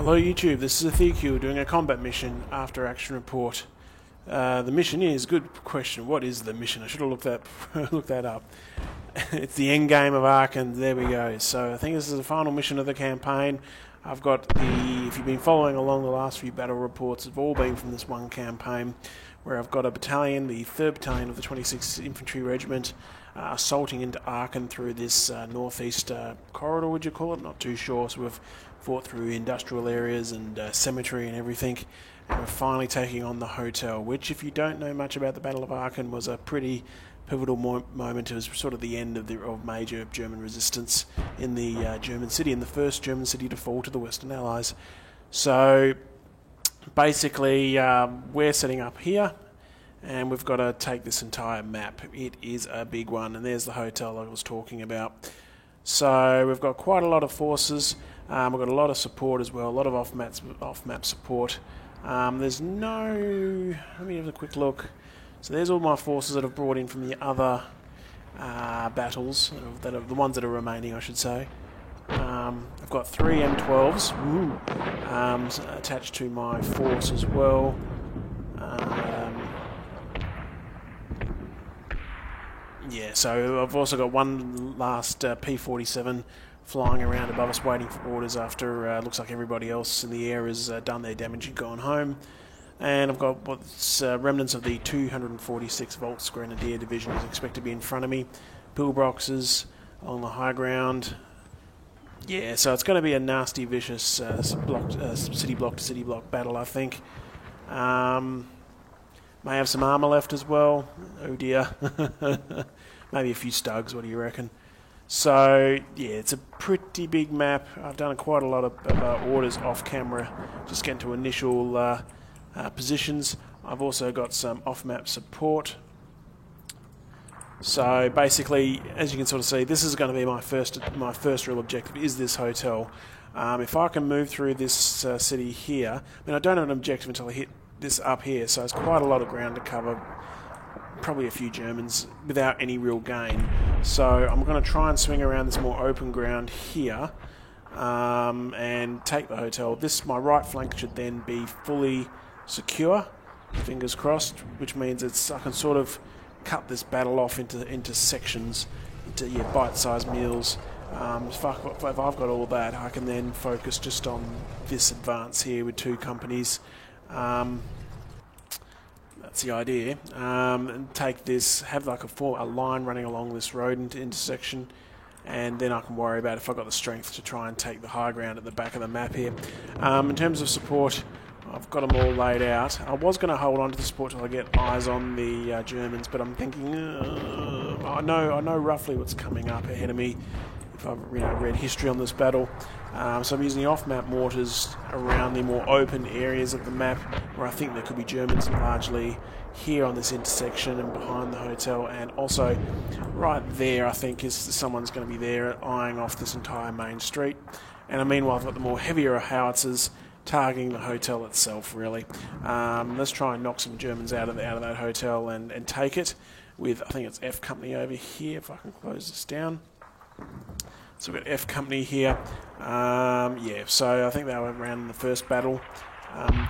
Hello YouTube, this is Ezekiel doing a combat mission after action report. The mission is, good question, what is the mission? I should have looked that up. It's the end game of Aachen, there we go. So I think this is the final mission of the campaign. I've got if you've been following along, the last few battle reports have all been from this one campaign, where I've got a battalion, the 3rd Battalion of the 26th Infantry Regiment, assaulting into Aachen through this northeast corridor, would you call it? Not too sure. So we've fought through industrial areas and cemetery and everything, and we're finally taking on the hotel, which, if you don't know much about the Battle of Aachen, was a pretty pivotal moment. It was sort of the end of major German resistance in the German city, and the first German city to fall to the Western Allies. So basically, we're setting up here, and we've got to take this entire map. It is a big one, and there's the hotel I was talking about. So we've got quite a lot of forces. We've got a lot of support as well, a lot of off-map support. There's no... let me have a quick look. So there's all my forces that I've brought in from the other battles, that are the ones that are remaining, I should say. I've got 3 M12s attached to my force as well. Yeah, so I've also got one last P-47 flying around above us waiting for orders after looks like everybody else in the air has done their damage and gone home. And I've got what's remnants of the 246 Volks Grenadier Division is expected to be in front of me. Pillboxes along the high ground. Yeah, so it's going to be a nasty, vicious city block to city block battle, I think. May have some armour left as well. Oh dear. Maybe a few stugs, what do you reckon? So, yeah, it's a pretty big map. I've done quite a lot of orders off camera, just getting to initial positions. I've also got some off-map support. So basically, as you can sort of see, this is going to be my first real objective, is this hotel. If I can move through this city here, I mean, I don't have an objective until I hit this up here, so it's quite a lot of ground to cover, probably a few Germans, without any real gain. So I'm going to try and swing around this more open ground here and take the hotel. My right flank should then be fully secure, fingers crossed, which means I can sort of cut this battle off into sections, into bite-sized meals. If I've got all that, I can then focus just on this advance here with 2 companies. That's the idea. And take this, have like a line running along this road intersection, and then I can worry about if I've got the strength to try and take the high ground at the back of the map here. In terms of support, I've got them all laid out. I was going to hold on to the support till I get eyes on the Germans, but I'm thinking, I know roughly what's coming up ahead of me if I've read history on this battle. So I'm using the off-map mortars around the more open areas of the map where I think there could be Germans, largely here on this intersection and behind the hotel, and also right there I think someone's going to be there eyeing off this entire main street. And meanwhile I've got the more heavier howitzers targeting the hotel itself, really. Let's try and knock some Germans out of that hotel and take it with, I think it's F Company over here, if I can close this down. So we've got F Company here. Yeah, so I think they were around in the first battle.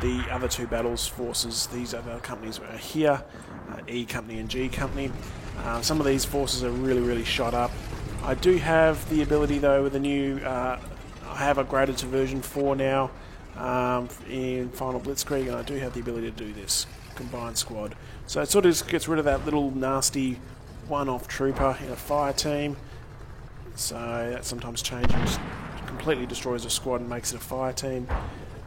The other 2 battles, forces, these other companies were here, E Company and G Company. Some of these forces are really, really shot up. I do have the ability, though, with the new... I have upgraded to version 4 now in Final Blitzkrieg, and I do have the ability to do this, combined squad. So it sort of gets rid of that little nasty one-off trooper in a fire team. So that sometimes changes, completely destroys a squad and makes it a fire team.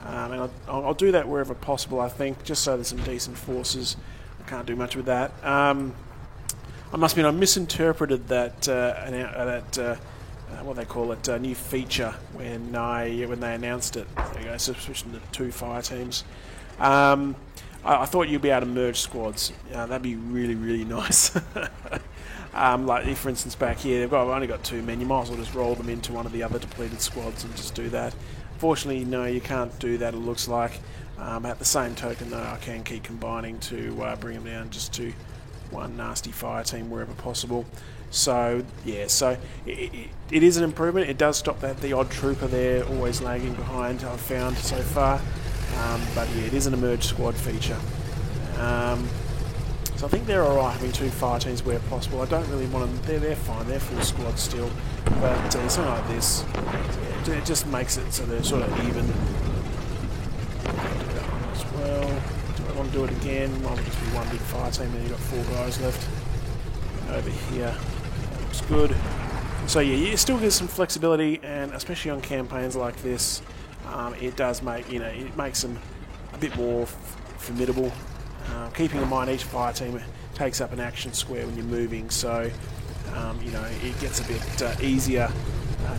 And I'll do that wherever possible, I think, just so there's some decent forces. I can't do much with that. I must admit, I misinterpreted that what they call it, new feature when they announced it. There you go, so switching to 2 fire teams. I thought you'd be able to merge squads. That'd be really, really nice. Like, for instance, back here, I've only got 2 men. You might as well just roll them into one of the other depleted squads and just do that. Fortunately, no, you can't do that, it looks like. At the same token, though, I can keep combining to bring them down just to one nasty fire team wherever possible. So yeah, so it is an improvement. It does stop the odd trooper there always lagging behind, I've found so far. But yeah, it is an emerge squad feature. So I think they're alright having 2 fire teams where possible. I don't really want them. They're fine. They're full squad still. But something like this, it just makes it so they're sort of even. As well. Do I want to do it again? Might just be 1 big fire team. Then you've got 4 guys left over here. That looks good. So yeah, you still get some flexibility, and especially on campaigns like this, it does make it makes them a bit more formidable. Keeping in mind each fire team takes up an action square when you're moving, so it gets a bit easier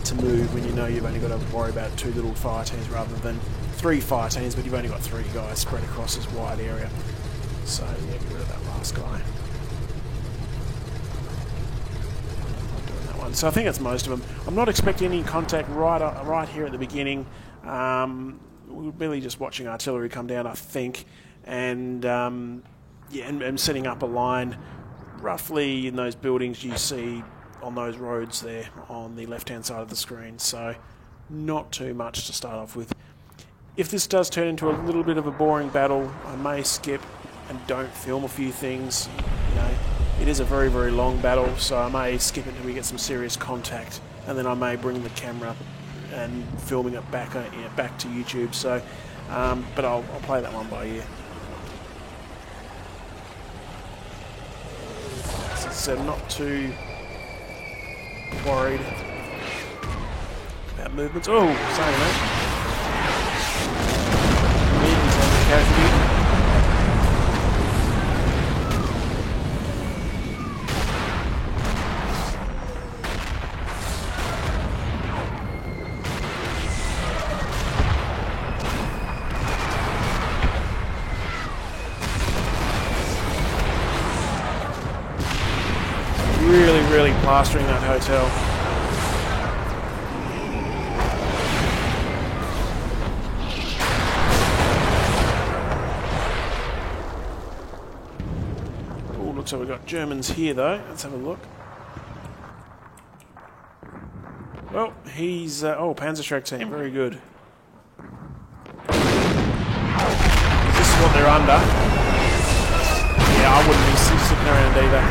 to move when you know you've only got to worry about 2 little fire teams rather than 3 fire teams, but you've only got 3 guys spread across this wide area. So yeah, get rid of that last guy. Not doing that one. So I think that's most of them. I'm not expecting any contact right here at the beginning. We're really just watching artillery come down, I think. And and setting up a line roughly in those buildings you see on those roads there on the left hand side of the screen, so not too much to start off with. If this does turn into a little bit of a boring battle, I may skip and don't film a few things. It is a very, very long battle, so I may skip it until we get some serious contact, and then I may bring the camera and filming it back to YouTube. So but I'll play that one by ear. So not too worried about movements. Oh, saying that. He's on the casualty. Really plastering that hotel. Oh, looks like we've got Germans here though. Let's have a look. Well, he's Panzerschreck team, very good. Is this what they're under? Yeah, I wouldn't be sticking around either.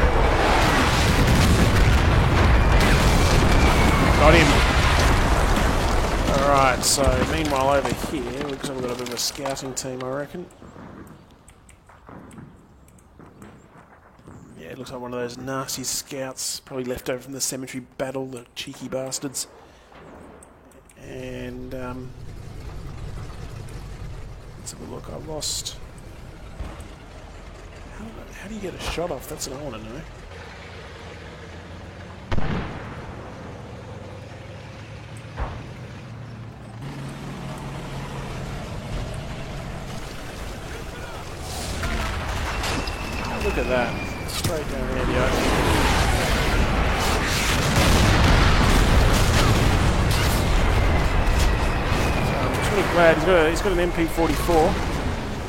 Got him. Alright, so meanwhile over here, looks like we've got a bit of a scouting team, I reckon. Yeah, it looks like one of those nasty scouts, probably left over from the cemetery battle, the cheeky bastards. And, let's have a look. I lost... How do you get a shot off? That's what I want to know. Look at that. Straight down there, the opening. So I'm sort of glad he's got an MP44.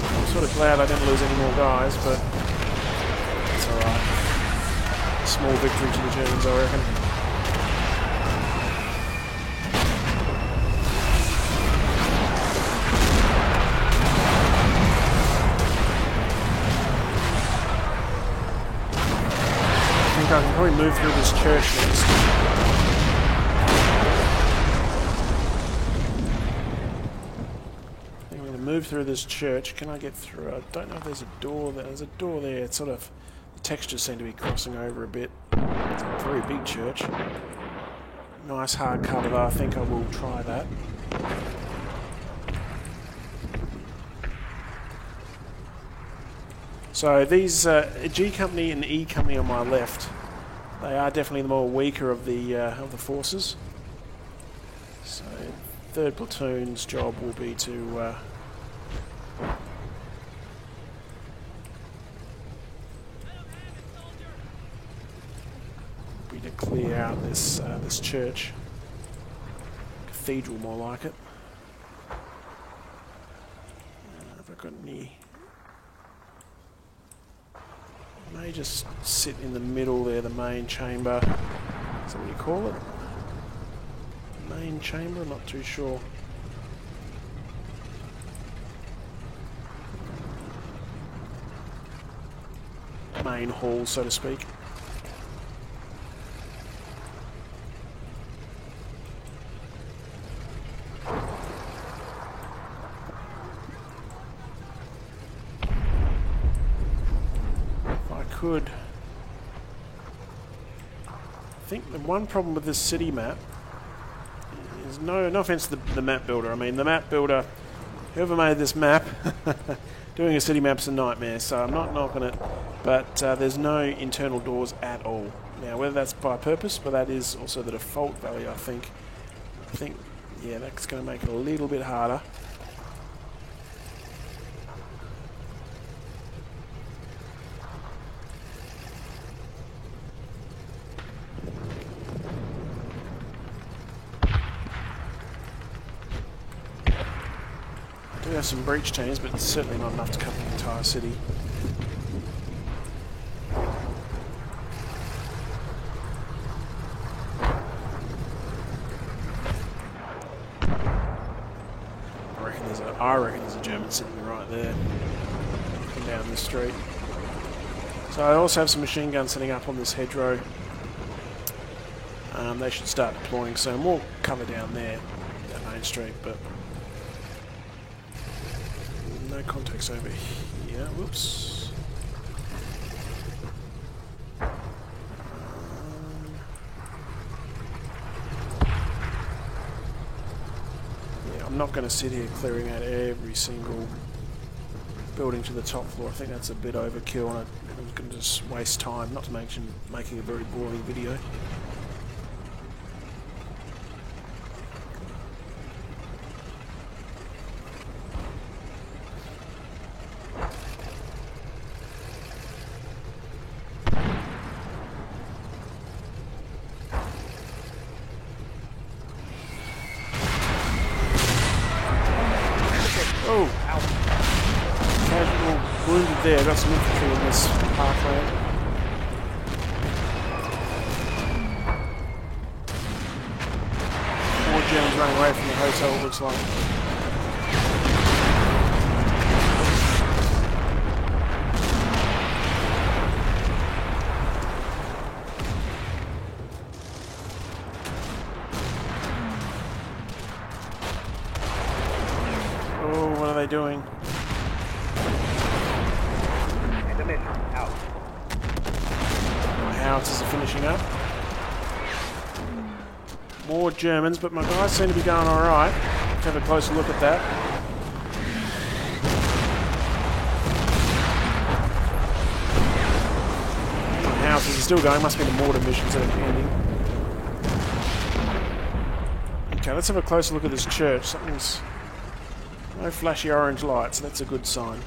I'm sort of glad I didn't lose any more guys, but it's alright. Small victory to the Germans, I reckon. I can probably move through this church next. I think I'm going to move through this church. Can I get through? I don't know if there's a door there. There's a door there. It's sort of, the textures seem to be crossing over a bit. It's a very big church. Nice hard cover though. I think I will try that. So these G Company and E Company on my left, they are definitely the more weaker of the forces. So 3rd Platoon's job will be to clear out this this church, cathedral more like it. Have I got any? May just sit in the middle there, the main chamber. Is that what you call it? Main chamber? I'm not too sure. Main hall, so to speak. Could. I think the one problem with this city map is no offense to the map builder. I mean, the map builder, whoever made this map, doing a city map's a nightmare. So I'm not knocking it, but there's no internal doors at all. Now, whether that's by purpose, but that is also the default value. I think, yeah, that's going to make it a little bit harder. We have some breach teams, but it's certainly not enough to cover the entire city. I reckon there's a German sitting right there, looking down the street. So I also have some machine guns setting up on this hedgerow. They should start deploying soon. More cover down there, that main street, but no contacts over here. Whoops. Yeah, I'm not going to sit here clearing out every single building to the top floor. I think that's a bit overkill, and I'm going to just waste time, not to mention making a very boring video. Oh! Casual wounded there. Got some infantry in this parkland. More Germans running away from the hotel, looks like. What are they doing? Out. My howitzers are finishing up. More Germans, but my guys seem to be going alright. Let's have a closer look at that. My howitzers are still going. Must be the mortar missions that are ending. Okay, let's have a closer look at this church. Something's... no flashy orange lights, that's a good sign.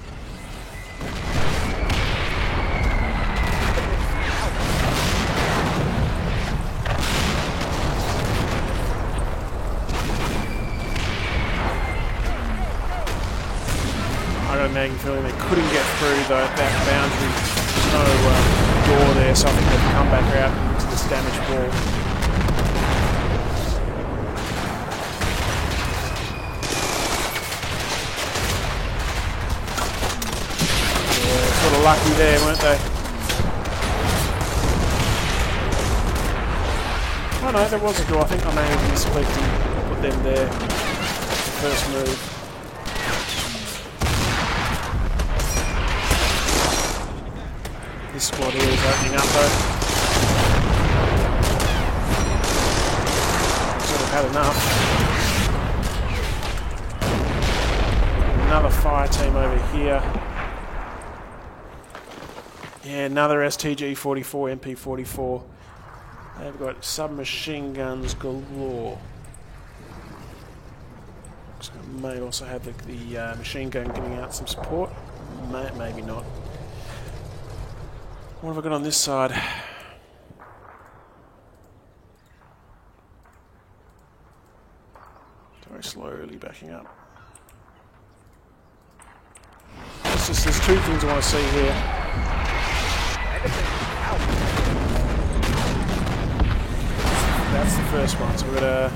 I got a nagging feeling they couldn't get through that boundary. There's no door there, so I think they've come back out into this damaged wall. Sort of lucky there, weren't they? Oh no, there was a door. I think I may have misclicked and put them there. First move. This squad here is opening up though. Sort of had enough. Another fire team over here. Yeah, another STG-44, MP-44. They've got submachine guns galore. So may also have the machine gun giving out some support. Maybe not. What have I got on this side? Very slowly backing up. There's two things I want to see here. Out. That's the first one. So we've got a...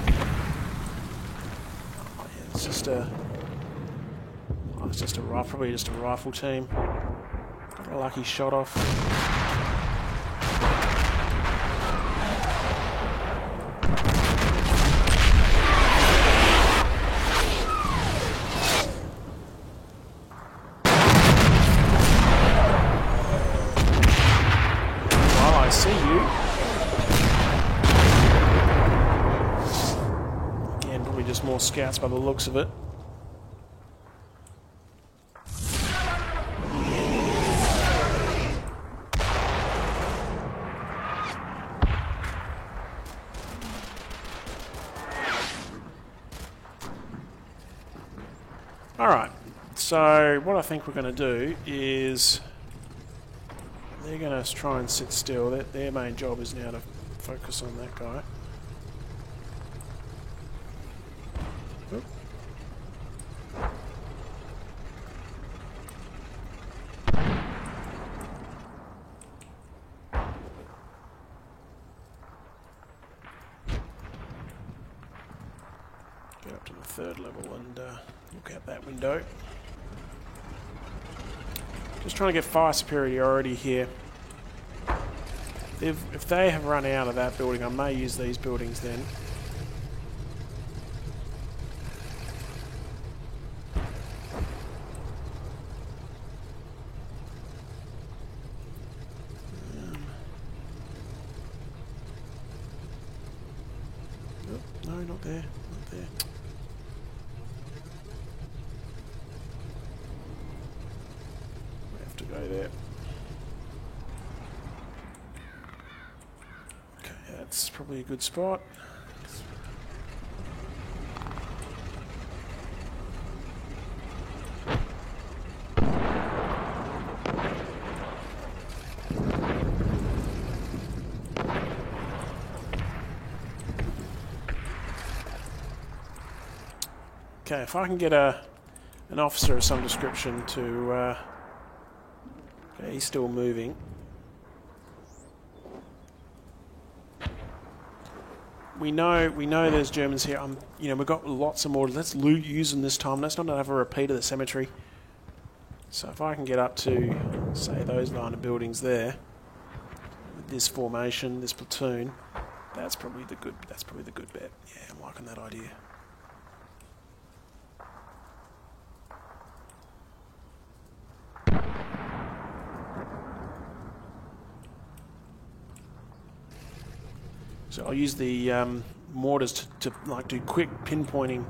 Oh, yeah, it's just a... Oh, it's just a rifle, probably just a rifle team. Got a lucky shot off. See you. Again, probably just more scouts by the looks of it. Alright, so what I think we're going to do is... They're going to try and sit still. Their main job is now to focus on that guy. Oop. Get up to the third level and look out that window. Just trying to get fire superiority here. If they have run out of that building, I may use these buildings then. Oh, no, not there. Not there. To go there. Okay, that's probably a good spot. Okay, if I can get an officer of some description to okay, he's still moving. We know there's Germans here. You know, we've got lots of mortars. Let's use them this time. Let's not have a repeat of the cemetery. So if I can get up to, say, those line of buildings there, with this formation, this platoon, that's probably the good bet. Yeah, I'm liking that idea. So I'll use the mortars to like do quick pinpointing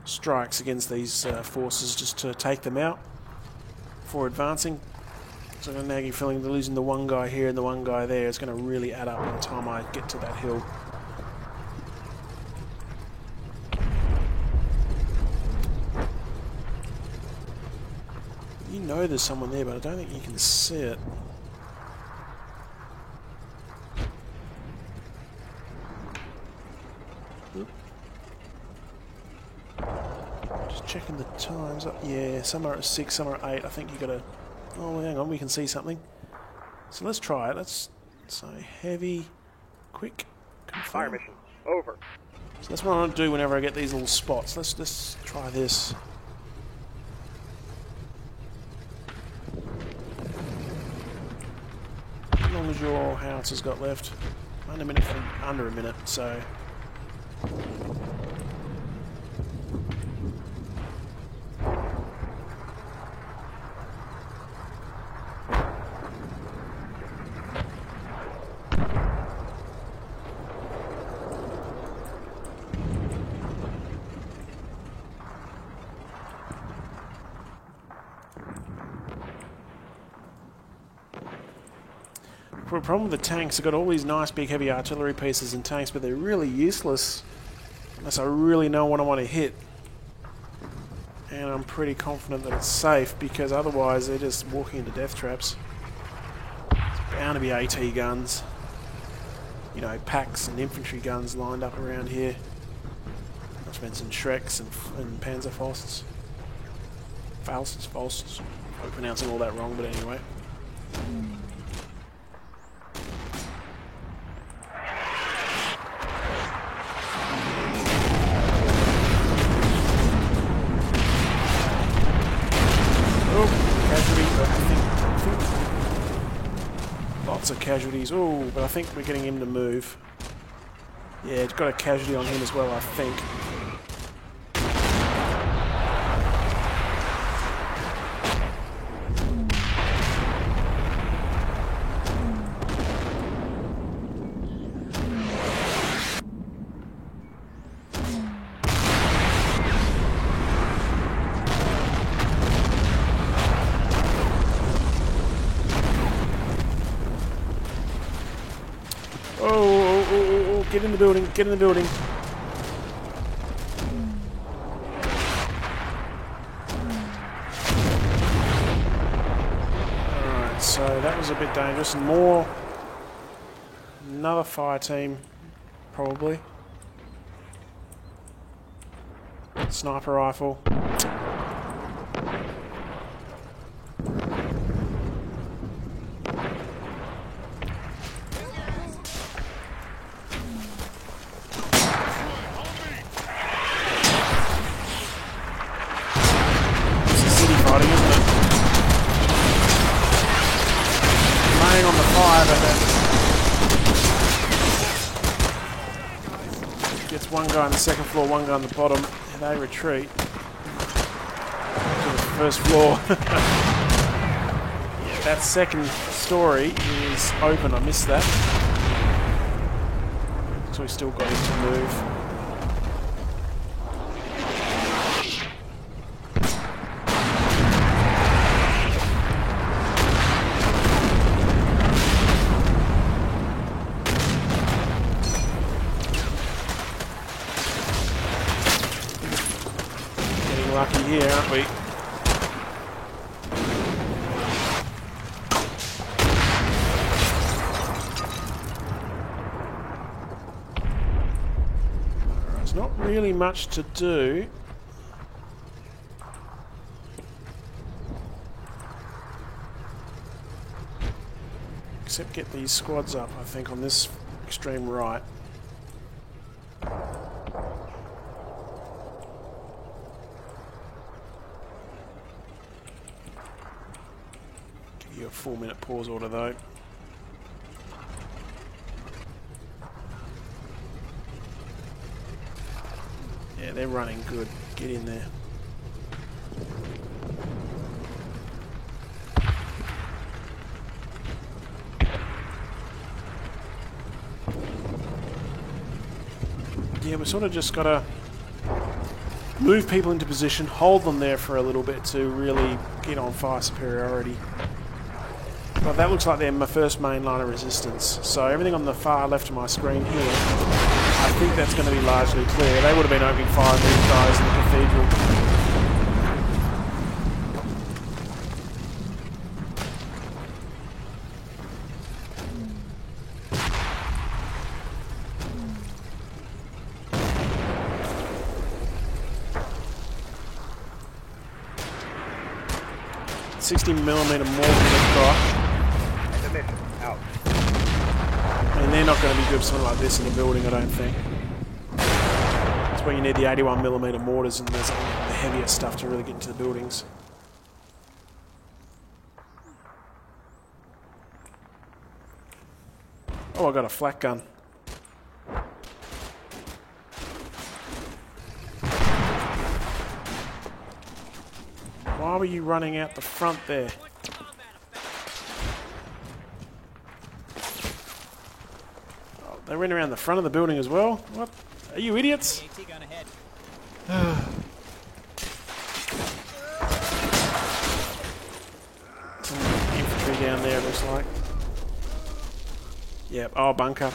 strikes against these forces just to take them out before advancing. So I'm now feeling they're losing the one guy here and the one guy there. It's going to really add up by the time I get to that hill. You know there's someone there, but I don't think you can see it. Just checking the times up. Yeah, some are at 6, some are at 8. I think you got to... Oh, hang on, we can see something. So let's try it. Let's say heavy, quick, confirm. Fire mission over. So that's what I want to do whenever I get these little spots. Let's try this. How long has your howitzers got left? Under a minute, so... The problem with the tanks, they've got all these nice big heavy artillery pieces and tanks, but they're really useless unless I really know what I want to hit. And I'm pretty confident that it's safe, because otherwise they're just walking into death traps. It's bound to be AT guns. You know, packs and infantry guns lined up around here. I've mentioned Shreks and Panzerfausts. Fausts. I'm pronouncing all that wrong, but anyway. lots of casualties. Oh, but I think we're getting him to move. Yeah, it's got a casualty on him as well, I think. Oh, get in the building, get in the building. Alright, so that was a bit dangerous. And more... Another fire team, probably. Sniper rifle. On the fire, but then gets one guy on the second floor, one guy on the bottom, and they retreat to the first floor. Yeah, that second story is open. I missed that, so we still got him to move. Lucky here, aren't we? There's not really much to do. Except get these squads up, I think, on this extreme right. Give you a 4-minute pause order though. Yeah, they're running good. Get in there. Yeah, we sort of just got to move people into position, hold them there for a little bit to really get on fire superiority. But that looks like they're my first main line of resistance. So everything on the far left of my screen here, I think that's going to be largely clear. They would have been opening fire on these guys in the cathedral. 60mm more than they've got. Out. And they're not going to be good for something like this in the building, I don't think. That's where you need the 81mm mortars and the heavier stuff to really get into the buildings. Oh, I got a flak gun. Why were you running out the front there? Oh, they went around the front of the building as well? What? Are you idiots? Some infantry down there, it looks like. Yep, oh, bunker.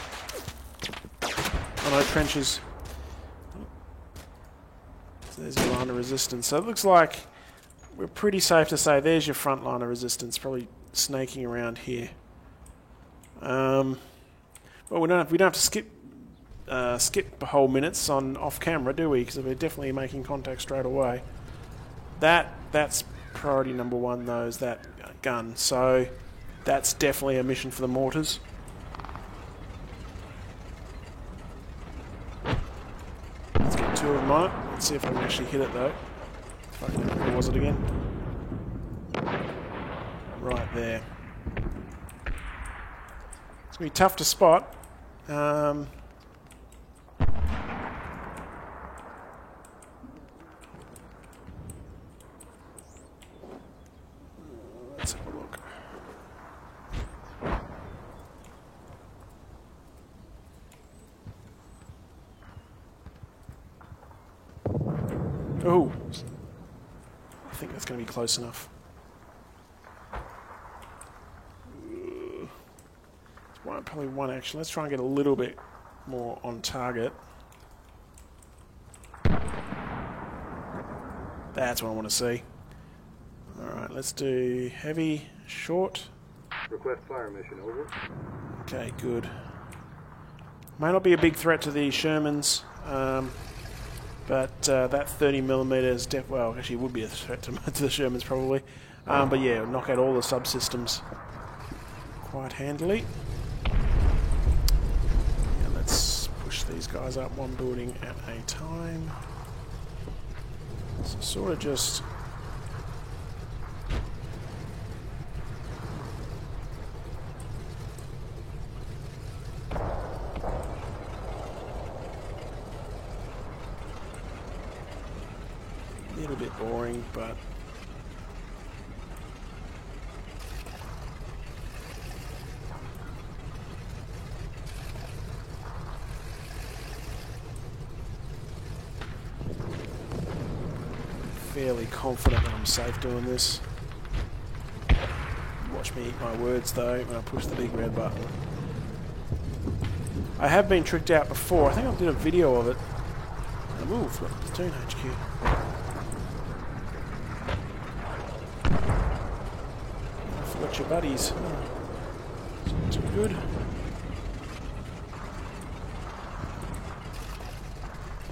Oh no, trenches. So there's your line of resistance. So it looks like we're pretty safe to say there's your front line of resistance, probably snaking around here. Well, we don't have to skip whole minutes on off camera, do we? Because we're definitely making contact straight away. That's priority number one, though, is that gun. So that's definitely a mission for the mortars. Let's get two of them on it. Let's see if I can actually hit it, though. Where was it again? Right there. be tough to spot. Let's have a look. Oh, I think that's going to be close enough. Probably one action. Let's try and get a little bit more on target. That's what I want to see. Alright, let's do heavy, short. Request fire mission, over. Okay, good. May not be a big threat to the Shermans, but that 30mm is well, actually would be a threat to the Shermans probably. But yeah, knock out all the subsystems quite handily. Let's push these guys up one building at a time. So sort of just a little bit boring, but fairly confident that I'm safe doing this. Watch me eat my words though when I push the big red button. I have been tricked out before. I think I did a video of it. Ooh, Platoon HQ. I forgot your buddies. Oh, too good.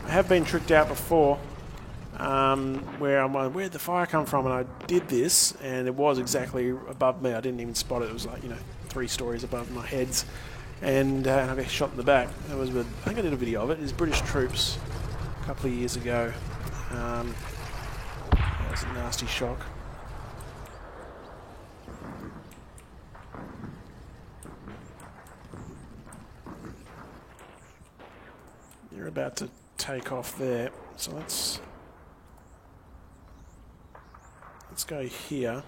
I have been tricked out before. Where I'm like, where'd the fire come from? And I did this, and it was exactly above me. I didn't even spot it. It was like, 3 stories above my heads, and I got shot in the back. It was I think I did a video of it. It was British troops a couple of years ago. That was a nasty shock. You're about to take off there, so let's go here.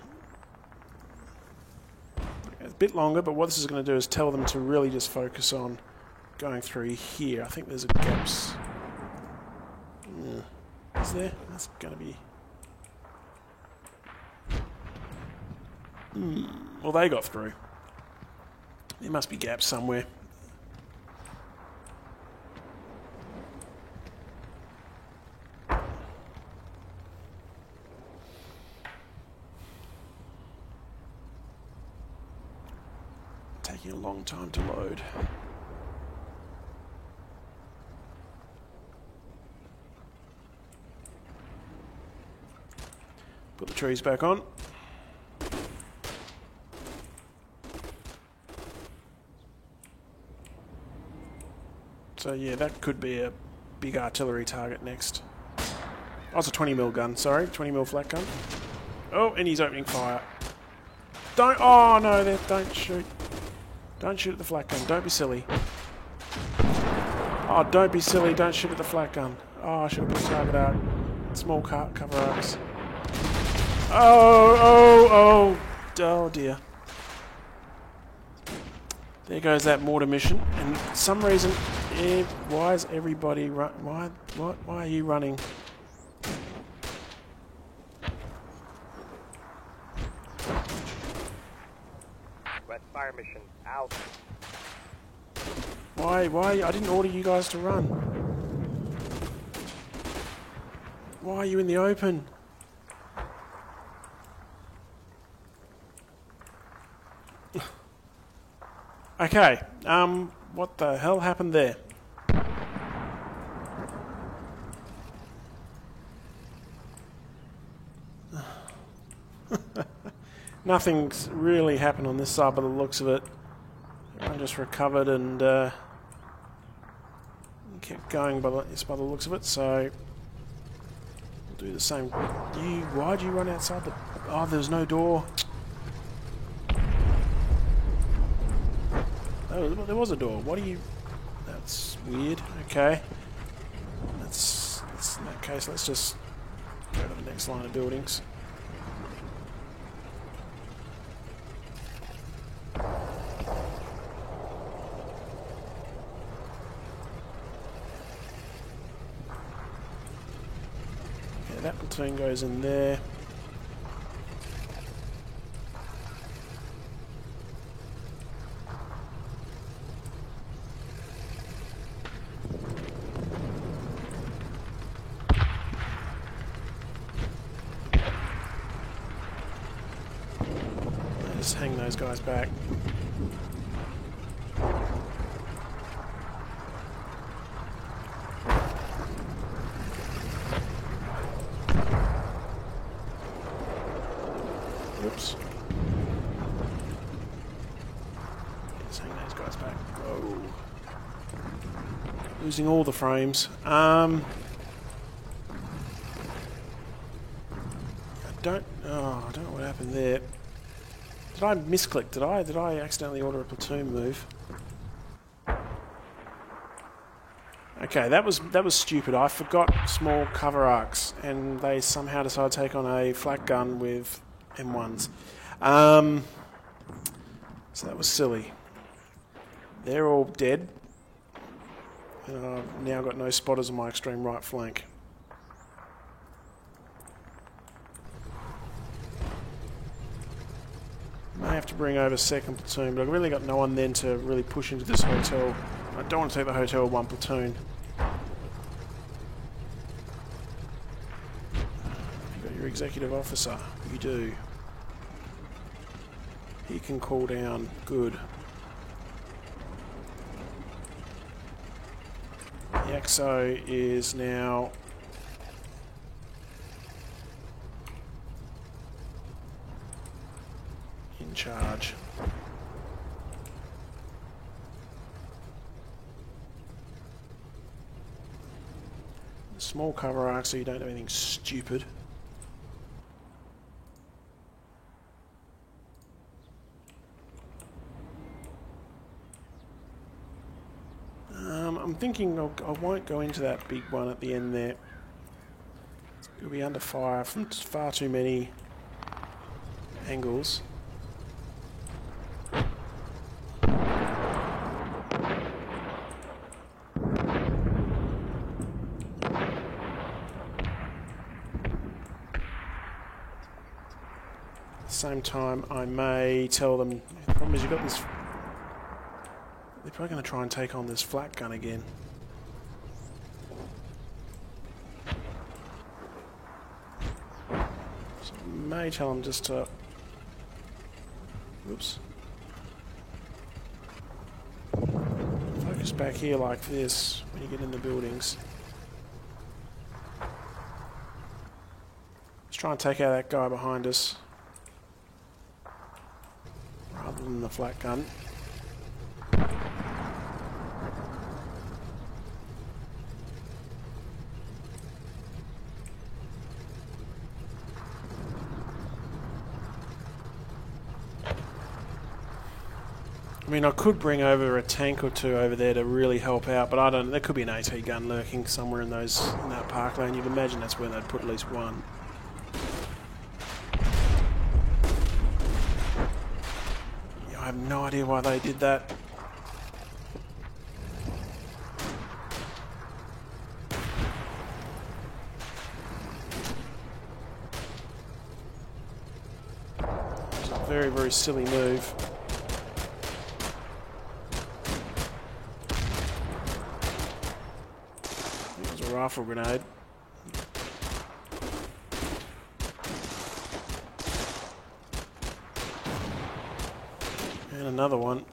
It's a bit longer, but what this is going to do is tell them to really just focus on going through here. I think there's a gaps. Is there? That's going to be... Well, they got through. There must be gaps somewhere. Taking a long time to load. Put the trees back on. So yeah, that could be a big artillery target next. Oh, it's a 20mm gun, sorry, 20mm flat gun. Oh, and he's opening fire. Don't, oh no, don't shoot. Don't shoot at the flat gun, don't be silly. Oh, don't be silly, don't shoot at the flat gun. Oh, I should have put target out. Small cover arcs. Oh dear. There goes that mortar mission, and for some reason, why is everybody why are you running? West fire mission out. Why I didn't order you guys to run. Why are you in the open? Okay, what the hell happened there? Nothing's really happened on this side by the looks of it. I just recovered and kept going by the looks of it, so we'll do the same. Why'd you run outside the... Oh, there's no door. Oh, there was a door. What are you... That's weird. Okay. That's in that case, let's just go to the next line of buildings. Okay, that platoon goes in there. Just hang those guys back. Oops. Just hang those guys back. Whoa. Losing all the frames. I don't know what happened there. Did I misclick? Did I accidentally order a platoon move? Okay, that was stupid. I forgot small cover arcs, and they somehow decided to take on a flak gun with M1s. So that was silly. They're all dead. And I've now got no spotters on my extreme right flank. May have to bring over second platoon, but I've really got no one then to really push into this hotel. I don't want to take the hotel with one platoon. You've got your executive officer. You do. He can call down. Good. The XO is now... in charge. Small cover arc so you don't do anything stupid. I'm thinking I won't go into that big one at the end there. It'll be under fire from far too many angles. Same time, I may tell them. The problem is you've got this. They're probably going to try and take on this flak gun again. So I may tell them just to. Oops. Focus back here like this when you get in the buildings. Let's try and take out that guy behind us. Rather than the flak gun. I mean, I could bring over a tank or two over there to really help out, but I don't. There could be an AT gun lurking somewhere in that parkland. You'd imagine that's where they'd put at least one. I have no idea why they did that. It was a very, very silly move. It was a rifle grenade. And another one.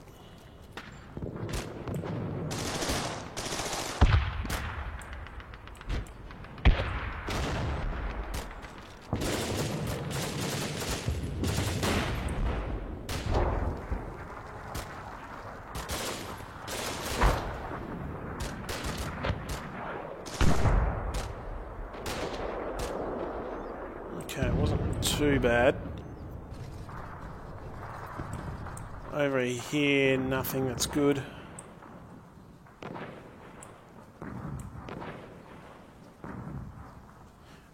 Okay, it wasn't too bad. Over here, nothing that's good.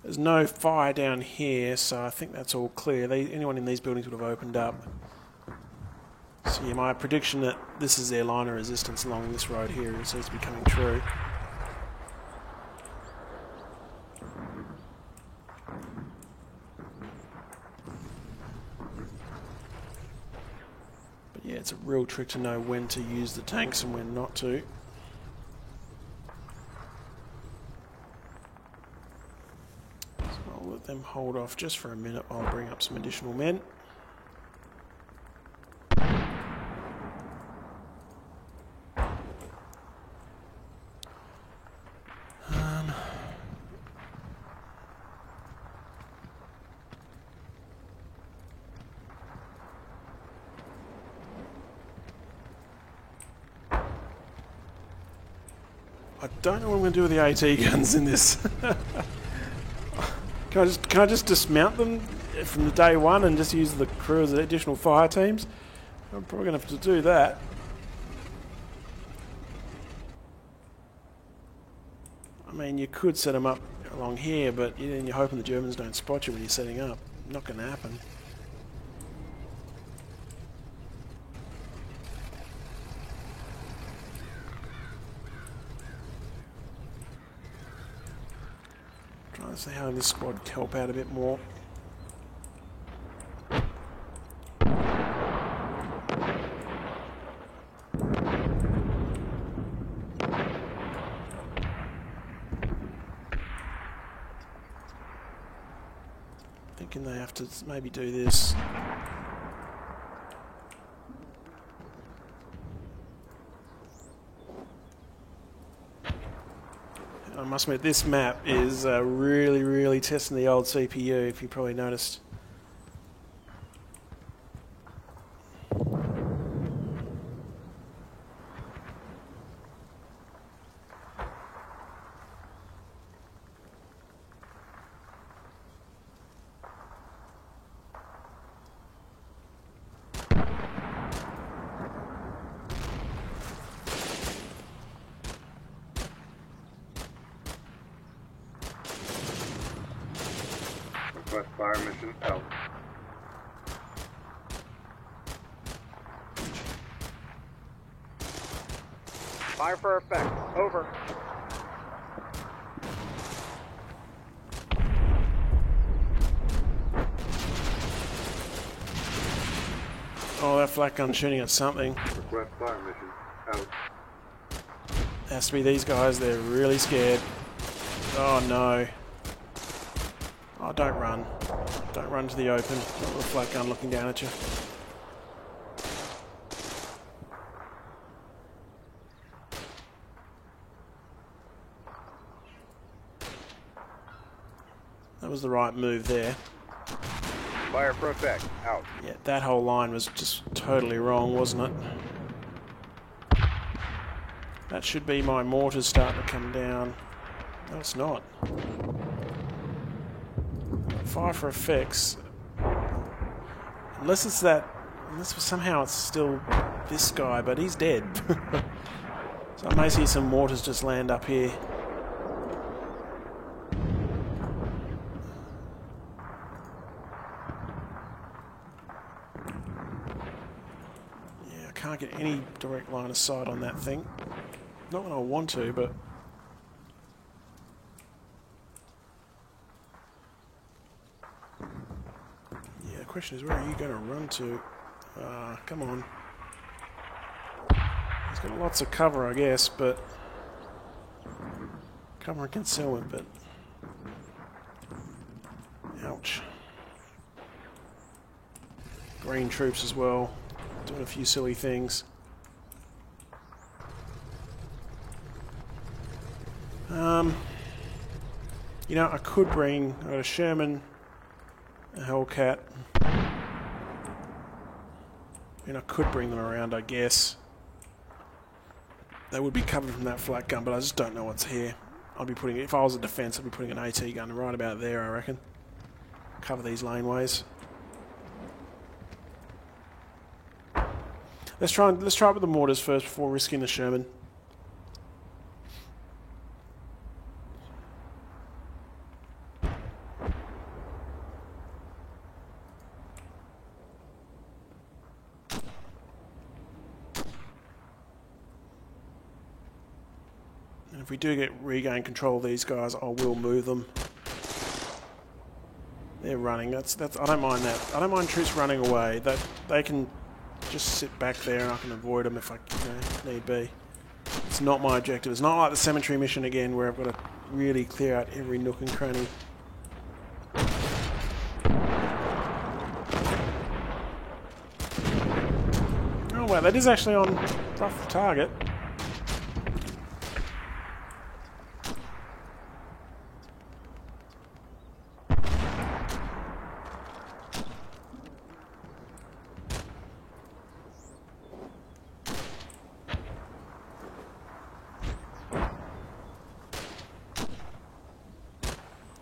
There's no fire down here, so I think that's all clear. Anyone in these buildings would have opened up. So yeah, my prediction that this is their line of resistance along this road here seems to be coming true. But yeah, it's a real trick to know when to use the tanks and when not to. I'll let them hold off just for a minute. I'll bring up some additional men. I don't know what I'm going to do with the AT guns in this. Can I just dismount them from the day one and just use the crew as additional fire teams? I'm probably going to have to do that. I mean, you could set them up along here, but then you're hoping the Germans don't spot you when you're setting up. Not going to happen. Trying to see how this squad can help out a bit more. Thinking they have to maybe do this. I must admit, this map is really, really testing the old CPU, if you probably noticed. Request fire mission out. Fire for effect. Over. Oh, that flak gun's shooting at something. Request fire mission out. Has to be these guys, they're really scared. Oh no. Oh, don't run. Don't run to the open. Got a little flak gun looking down at you. That was the right move there. Fire for effect. Out. Yeah, that whole line was just totally wrong, wasn't it? That should be my mortars starting to come down. No, it's not. Fire for effects. Unless somehow it's still this guy, but he's dead. So I may see some mortars just land up here. Yeah, I can't get any direct line of sight on that thing. Not when I want to, but... yeah, the question is, where are you going to run to? Come on. He's got lots of cover, I guess, but... cover and concealment, but... ouch. Green troops as well. Doing a few silly things. You know, I could bring... I've got a Sherman, a Hellcat. And I could bring them around, I guess. They would be covered from that flak gun, but I just don't know what's here. I'd be putting... if I was a defence, I'd be putting an AT gun right about there, I reckon. Cover these laneways. Let's try it with the mortars first before risking the Sherman. And if we do regain control of these guys, I will move them. They're running. That's. I don't mind that. I don't mind troops running away. They can just sit back there, and I can avoid them if I need be. It's not my objective. It's not like the cemetery mission again, where I've got to really clear out every nook and cranny. Oh wow, that is actually on rough target.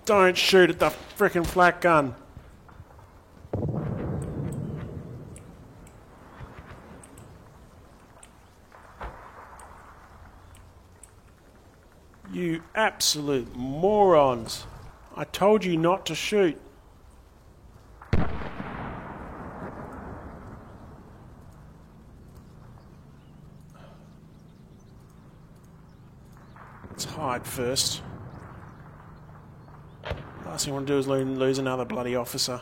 Don't shoot at the frickin' flak gun. You absolute morons. I told you not to shoot. Let's hide first. Last thing I want to do is lose another bloody officer.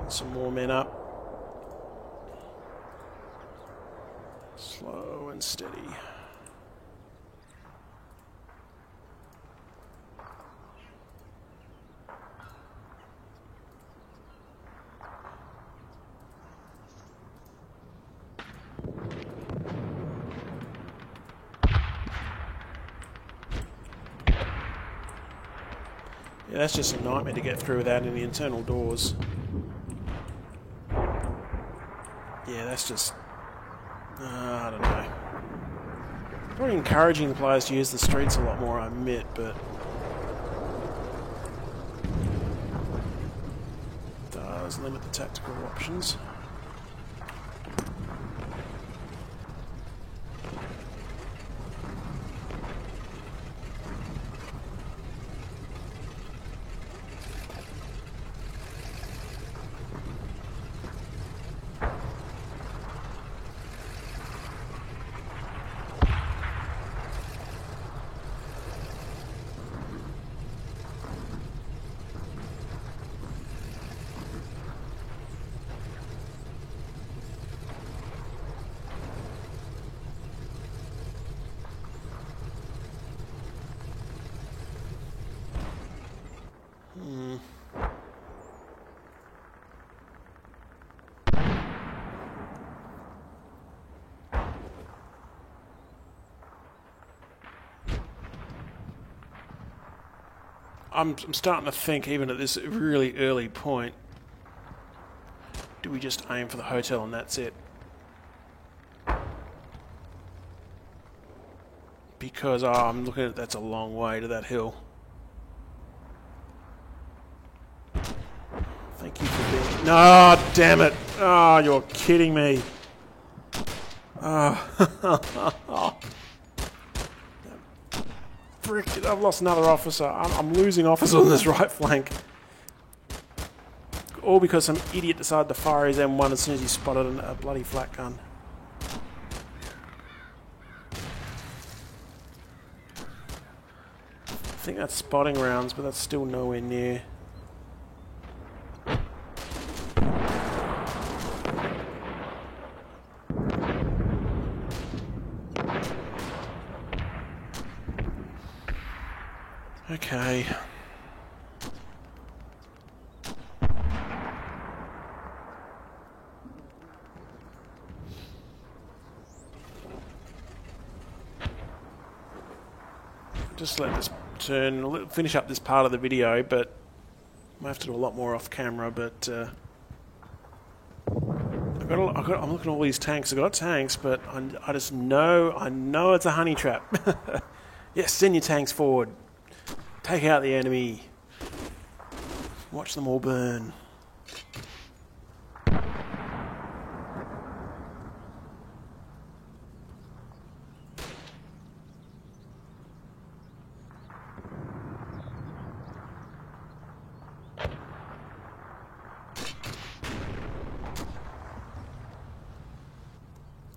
Some more men up. Slow and steady. Yeah, that's just a nightmare to get through without any internal doors. Yeah, that's just... I don't know. Probably encouraging the players to use the streets a lot more, I admit, but... does limit the tactical options. I'm starting to think, even at this really early point, do we just aim for the hotel and that's it? Because I'm looking at that's a long way to that hill. Thank you for being... No, damn it! Oh, you're kidding me. Oh. Frick, I've lost another officer. I'm losing officers on this right flank. All because some idiot decided to fire his M1 as soon as he spotted a bloody flak gun. I think that's spotting rounds, but that's still nowhere near. Okay. just let this turn, finish up this part of the video, but I might have to do a lot more off camera, but I'm looking at all these tanks. I've got tanks, but I just know, I know it's a honey trap. Yes, send your tanks forward. Take out the enemy. Watch them all burn.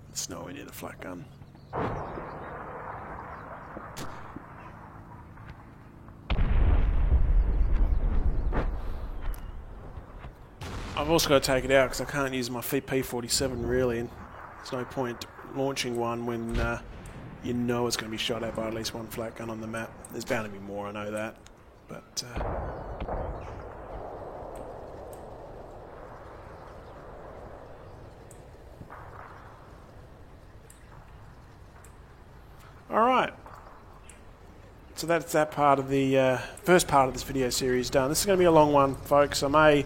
It's nowhere near the flak gun. I've also got to take it out because I can't use my P47 really, and there's no point launching one when you know it's going to be shot at by at least one flak gun on the map. There's bound to be more, I know that, but alright, so that's that part of the first part of this video series done. This is going to be a long one, folks. I may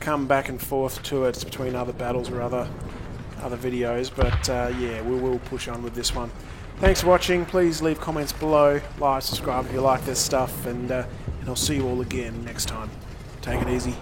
come back and forth to it between other battles or other videos, but yeah, we will push on with this one. Thanks for watching. Please leave comments below, like, subscribe if you like this stuff, and I'll see you all again next time. Take it easy.